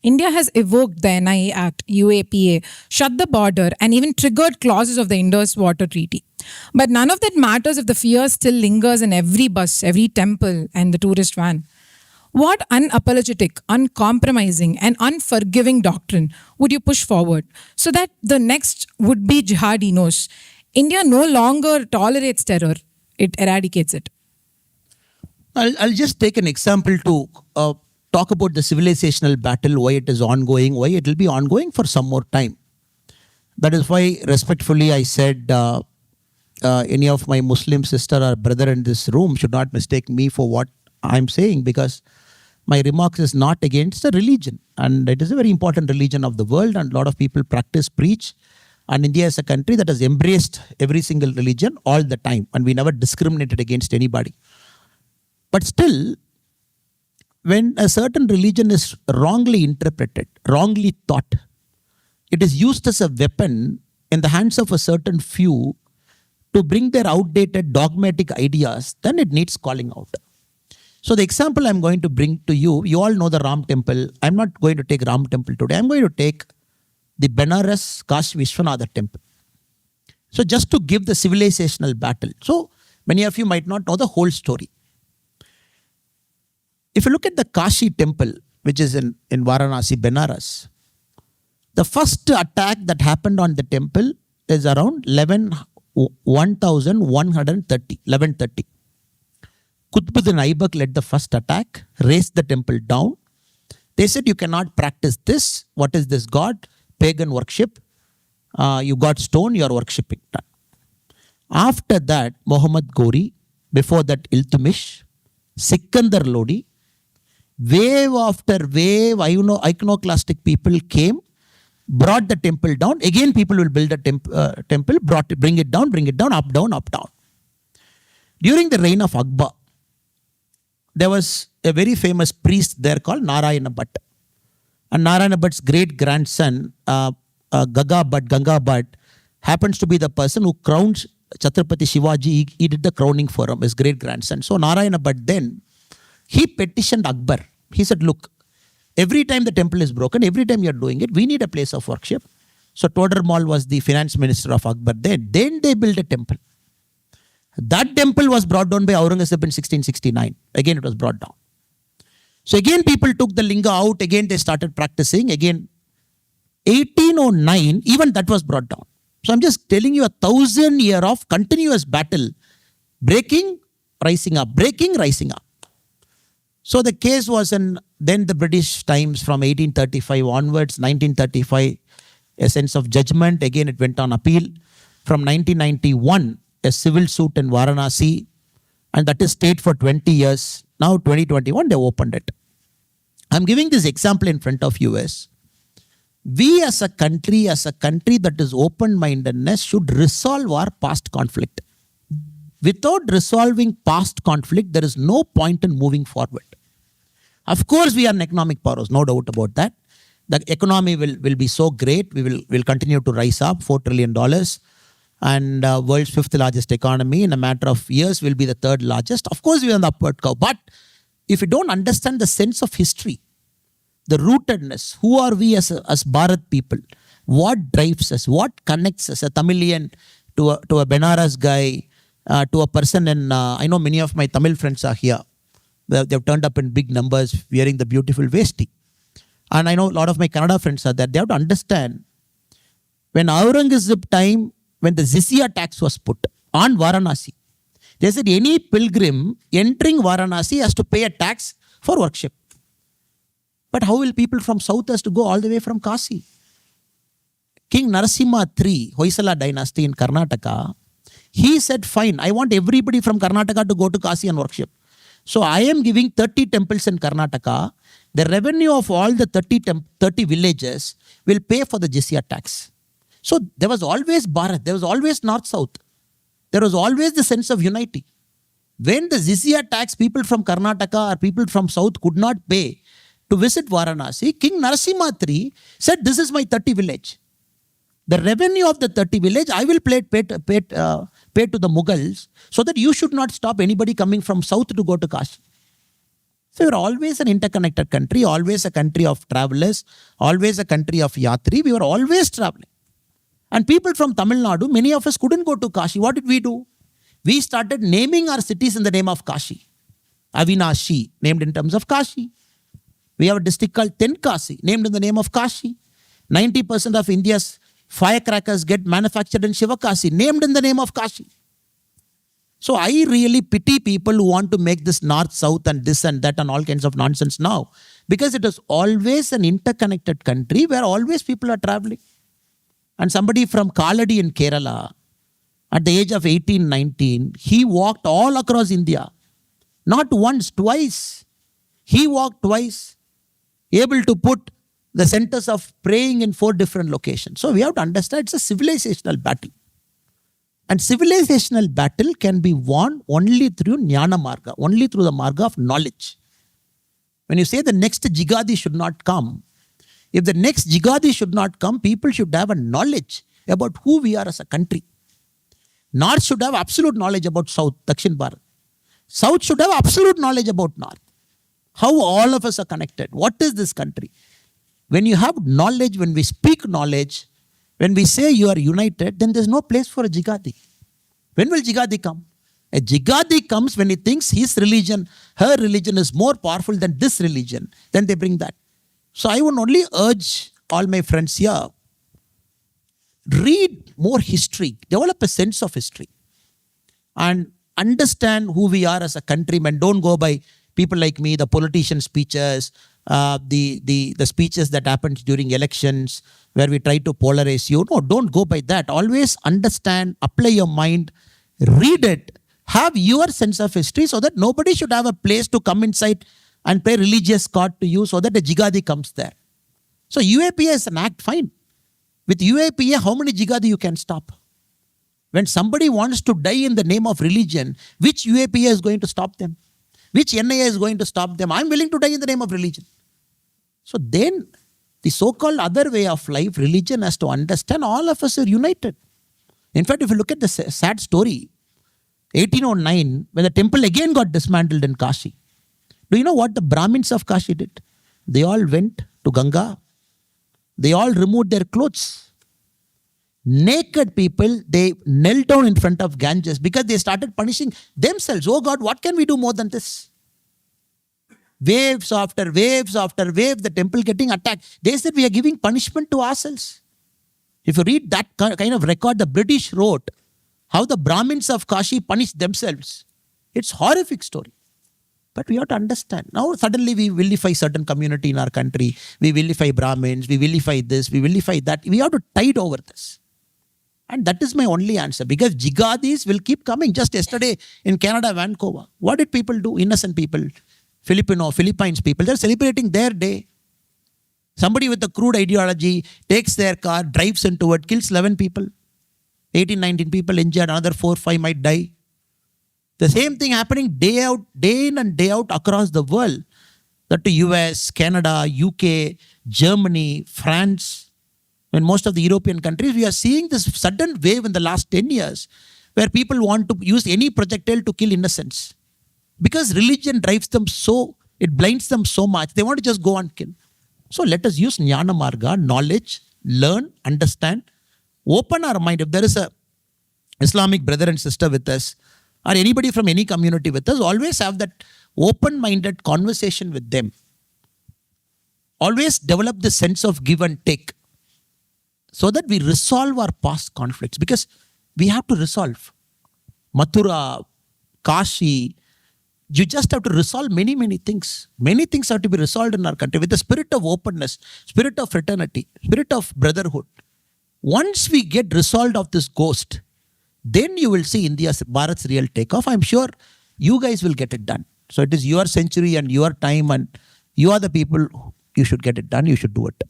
India has evoked the NIA Act, UAPA, shut the border, and even triggered clauses of the Indus Water Treaty. But none of that matters if the fear still lingers in every bus, every temple, and the tourist van. What unapologetic, uncompromising, and unforgiving doctrine would you push forward so that the next would be jihadi knows India no longer tolerates terror, it eradicates it? I'll just take an example to talk about the civilizational battle, why it is ongoing, why it will be ongoing for some more time. That is why, respectfully, I said any of my Muslim sister or brother in this room should not mistake me for what I'm saying, because my remarks is not against the religion. And it is a very important religion of the world, and a lot of people practice, preach. And India is a country that has embraced every single religion all the time. And we never discriminated against anybody. But still, when a certain religion is wrongly interpreted, wrongly taught, it is used as a weapon in the hands of a certain few to bring their outdated dogmatic ideas, then it needs calling out. So the example I'm going to bring to you, you all know the Ram temple. I'm not going to take Ram temple today. I'm going to take the Benares Kashi Vishwanatha temple. So just to give the civilizational battle. So many of you might not know the whole story. If you look at the Kashi temple, which is in Varanasi, Benares, the first attack that happened on the temple is around 1130. Qutbuddin Aibak led the first attack, raised the temple down. They said, you cannot practice this. What is this god? Pagan worship. You got stone, you are worshipping. After that, Muhammad Ghori, before that Iltutmish, Sikandar Lodi, wave after wave, iconoclastic people came, brought the temple down. Again, people will build a temple, bring it down, up, down, up, down. During the reign of Akbar, there was a very famous priest there called Narayana Bhatt. And Narayana Bhatt's great grandson, Ganga Bhatt, happens to be the person who crowned Chhatrapati Shivaji. He did the crowning for him, his great grandson. So Narayana Bhatt then, he petitioned Akbar. He said, look, every time the temple is broken, every time you're doing it, we need a place of worship. So Todarmal was the finance minister of Akbar then. Then they built a temple. That temple was brought down by Aurangzeb in 1669. Again, it was brought down. So again, people took the linga out. Again, they started practicing. Again, 1809, even that was brought down. So I'm just telling you 1,000 years of continuous battle. Breaking, rising up. Breaking, rising up. So the case was in then the British times from 1835 onwards, 1935, a sense of judgment. Again, it went on appeal. From 1991, a civil suit in Varanasi, and that is stayed for 20 years. Now 2021, they opened it. I'm giving this example in front of you as we as a country that is open-mindedness should resolve our past conflict. Without resolving past conflict, there is no point in moving forward. Of course, we are an economic powers, no doubt about that. The economy will be so great, will continue to rise up, $4 trillion. And world's 5th largest economy in a matter of years will be the 3rd largest. Of course, we are on the upward curve. But if you don't understand the sense of history, the rootedness, who are we as Bharat people? What drives us? What connects us? A Tamilian to a Benares guy, to a person in, I know many of my Tamil friends are here. They've turned up in big numbers wearing the beautiful vesti. And I know a lot of my Kannada friends are there. They have to understand, when Aurangzeb time, when the jizya tax was put on Varanasi, they said any pilgrim entering Varanasi has to pay a tax for worship. But how will people from south has to go all the way from Kasi? King Narasimha III, Hoysala dynasty in Karnataka, he said, fine, I want everybody from Karnataka to go to Kasi and worship. So I am giving 30 temples in Karnataka. The revenue of all the 30 villages will pay for the jizya tax. So there was always Bharat, there was always North-South. There was always the sense of unity. When the jizya tax, people from Karnataka or people from South could not pay to visit Varanasi, King Narasimha III said, this is my 30 village. The revenue of the 30 village, I will pay to the Mughals so that you should not stop anybody coming from South to go to Kashi. So we were always an interconnected country, always a country of travelers, always a country of yatri. We were always traveling. And people from Tamil Nadu, many of us couldn't go to Kashi. What did we do? We started naming our cities in the name of Kashi. Avinashi, named in terms of Kashi. We have a district called Tenkasi, named in the name of Kashi. 90% of India's firecrackers get manufactured in Shivakasi, named in the name of Kashi. So I really pity people who want to make this north, south and this and that and all kinds of nonsense now. Because it is always an interconnected country where always people are traveling. And somebody from Kaladi in Kerala, at the age of 18, 19, he walked all across India. Not once, twice. He walked twice, able to put the centers of praying in 4 different locations. So we have to understand it's a civilizational battle. And civilizational battle can be won only through Jnana Marga, only through the Marga of knowledge. When you say the next Jigadi should not come, if the next Jigadi should not come, people should have a knowledge about who we are as a country. North should have absolute knowledge about South, Dakshin Bharat. South should have absolute knowledge about North. How all of us are connected. What is this country? When you have knowledge, when we speak knowledge, when we say you are united, then there's no place for a Jigadi. When will Jigadi come? A Jigadi comes when he thinks his religion, her religion is more powerful than this religion. Then they bring that. So I would only urge all my friends here, read more history, develop a sense of history, and understand who we are as a countryman. Don't go by people like me, the politician speeches, the speeches that happened during elections where we try to polarize you. No, don't go by that. Always understand, apply your mind, read it, have your sense of history so that nobody should have a place to come inside and play religious card to you so that a Jigadi comes there. So UAPA is an act, fine. With UAPA, how many Jigadi you can stop? When somebody wants to die in the name of religion, which UAPA is going to stop them? Which NIA is going to stop them? I'm willing to die in the name of religion. So then, the so-called other way of life, religion has to understand all of us are united. In fact, if you look at the sad story, 1809, when the temple again got dismantled in Kashi, do you know what the Brahmins of Kashi did? They all went to Ganga. They all removed their clothes. Naked people, they knelt down in front of Ganges because they started punishing themselves. Oh God, what can we do more than this? Waves after waves after wave, the temple getting attacked. They said we are giving punishment to ourselves. If you read that kind of record the British wrote, how the Brahmins of Kashi punished themselves. It's a horrific story. But we have to understand. Now suddenly we vilify certain community in our country. We vilify Brahmins. We vilify this. We vilify that. We have to tide over this. And that is my only answer. Because Jigadis will keep coming. Just yesterday in Canada, Vancouver. What did people do? Innocent people. Philippines people. They're celebrating their day. Somebody with a crude ideology takes their car, drives into it, kills 11 people. 18, 19 people injured. Another 4, 5 might die. The same thing happening day out, day in and day out across the world. That to US, Canada, UK, Germany, France, and most of the European countries, we are seeing this sudden wave in the last 10 years where people want to use any projectile to kill innocents. Because religion drives them so, it blinds them so much, they want to just go and kill. So let us use Jnana Marga, knowledge, learn, understand, open our mind. If there is a Islamic brother and sister with us, or anybody from any community with us, always have that open-minded conversation with them. Always develop the sense of give and take so that we resolve our past conflicts, because we have to resolve. Mathura, Kashi, you just have to resolve many, many things. Many things have to be resolved in our country with the spirit of openness, spirit of fraternity, spirit of brotherhood. Once we get resolved of this ghost, then you will see India's, Bharat's real takeoff. I'm sure you guys will get it done. So it is your century and your time, and you are the people, you should get it done. You should do it.